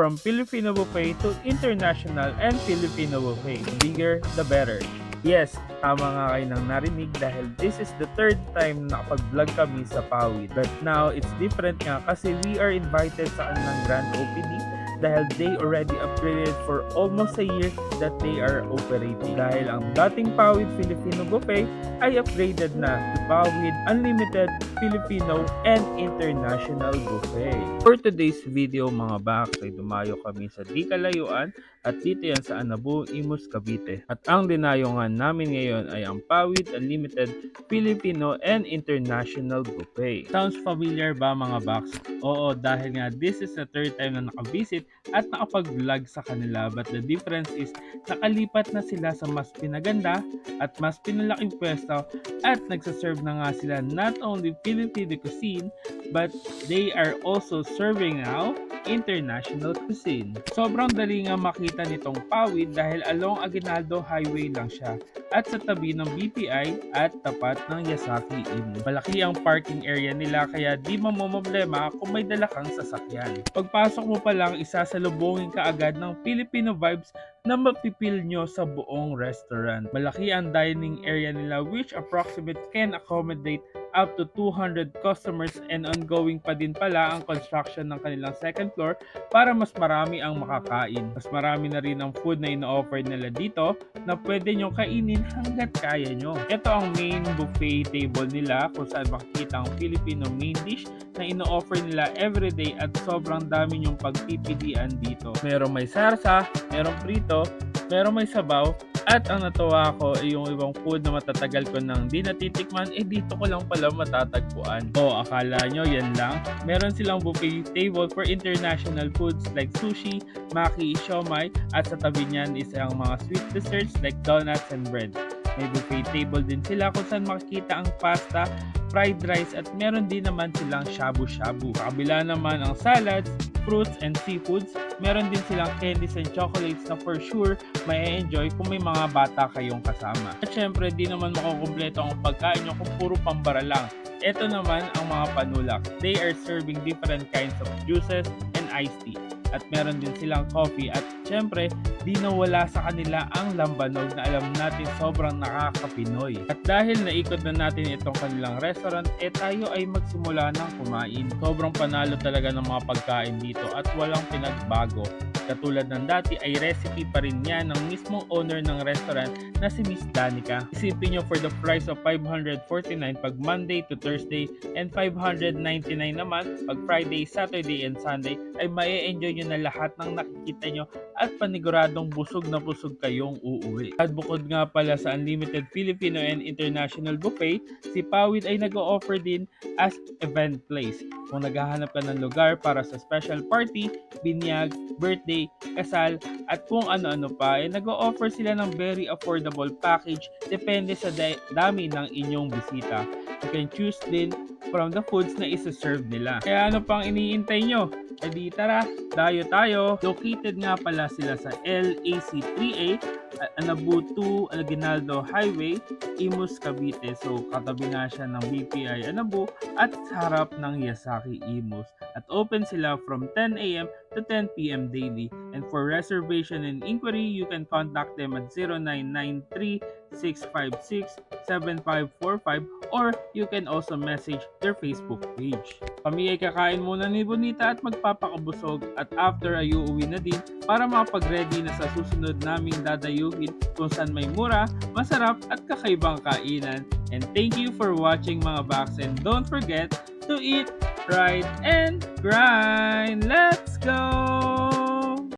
From Filipino buffet to international and Filipino buffet, bigger the better. Yes, tama nga kayo nang narinig dahil this is the third time na nakapag-vlog kami sa Pawid. But now, it's different nga kasi we are invited sa kanilang grand opening dahil they already upgraded for almost a year that they are operating. Dahil ang dating Pawid Filipino buffet ay upgraded na to Pawid Unlimited Filipino and International Buffet. For today's video mga baks ay dumayo kami sa di kalayuan at dito yan sa Anabu, Imus, Cavite. At ang dinayungan namin ngayon ay ang Pawid Unlimited Filipino and International Buffet. Sounds familiar ba mga baks? Oo, dahil nga this is the third time na nakabisit at nakapag-vlog sa kanila, but the difference is nakalipat na sila sa mas pinaganda at mas pinalaking pwesto at nagsaserve na nga sila not only Filipino cuisine but they are also serving now international cuisine. Sobrang dali nga makita nitong Pawid dahil along Aguinaldo Highway lang siya at sa tabi ng BPI at tapat ng Yasaki Inn. Malaki ang parking area nila kaya di mamomblema kung may dala kang sasakyan. Pagpasok mo pa lang, isasalubungin ka agad ng Filipino vibes na mapipil nyo sa buong restaurant. Malaki ang dining area nila which approximate can accommodate up to 200 customers and ongoing pa din pala ang construction ng kanilang second floor para mas marami ang makakain. Mas marami na rin ang food na ino-offer nila dito na pwede nyo kainin hanggat kaya nyo. Ito ang main buffet table nila kung saan makikita ang Filipino main dish na ino-offer nila everyday at sobrang dami nyong pagpipilian dito. Merong may sarsa, merong prito, merong may sabaw, at ang natuwa ko ay yung ibang food na matatagal ko nang di natitikman, dito ko lang pala matatagpuan. O akala nyo yan lang? Meron silang buffet table for international foods like sushi, maki, siomai, at sa tabi niyan is ang mga sweet desserts like donuts and bread. May buffet table din sila kung saan makikita ang pasta, fried rice, at meron din naman silang shabu-shabu. Sa kabila naman ang salads, fruits, and seafoods. Meron din silang candies and chocolates na for sure may enjoy kung may mga bata kayong kasama. At syempre, di naman makukumpleto ang pagkain nyo kung puro pambara lang. Ito naman ang mga panulak. They are serving different kinds of juices and iced tea. At meron din silang coffee at syempre di nawala sa kanila ang lambanog na alam natin sobrang nakaka-Pinoy. At dahil naikot na natin itong kanilang restaurant, tayo ay magsimula ng kumain. Sobrang panalo talaga ng mga pagkain dito at walang pinagbago. Katulad ng dati ay recipe pa rin yan ng mismong owner ng restaurant na si Miss Danica. Isipin nyo for the price of 549 pag Monday to Thursday and 599 naman pag Friday, Saturday, and Sunday ay ma-enjoy nyo na lahat ng nakikita nyo at paniguradong busog na busog kayong uuwi. At bukod nga pala sa Unlimited Filipino and International Buffet, si Pawid ay nag-o-offer din as event place. Kung naghahanap ka ng lugar para sa special party, binyag, birthday, kasal, at kung ano-ano pa, nag-o-offer sila ng very affordable package depende sa dami ng inyong bisita. You can choose din from the foods na isa-serve nila. Kaya ano pang iniintay nyo? Di tara, dayo tayo. Located nga pala sila sa LAC3A, Anabu 2, Aguinaldo Highway, Imus, Cavite. So katabi nga siya ng BPI Anabu at sa harap ng Yasaki Imus. At open sila from 10 a.m. to 10 p.m. daily. And for reservation and inquiry, you can contact them at 0993-656-7545 or you can also message their Facebook page. Kami ay kakain muna ni Bonita at magpapakabusog at after ay uuwi na din para makapag-ready na sa susunod naming dadayuhin kung saan may mura, masarap at kakaibang kainan. And thank you for watching mga baks and don't forget to eat, ride, and grind! Let's go!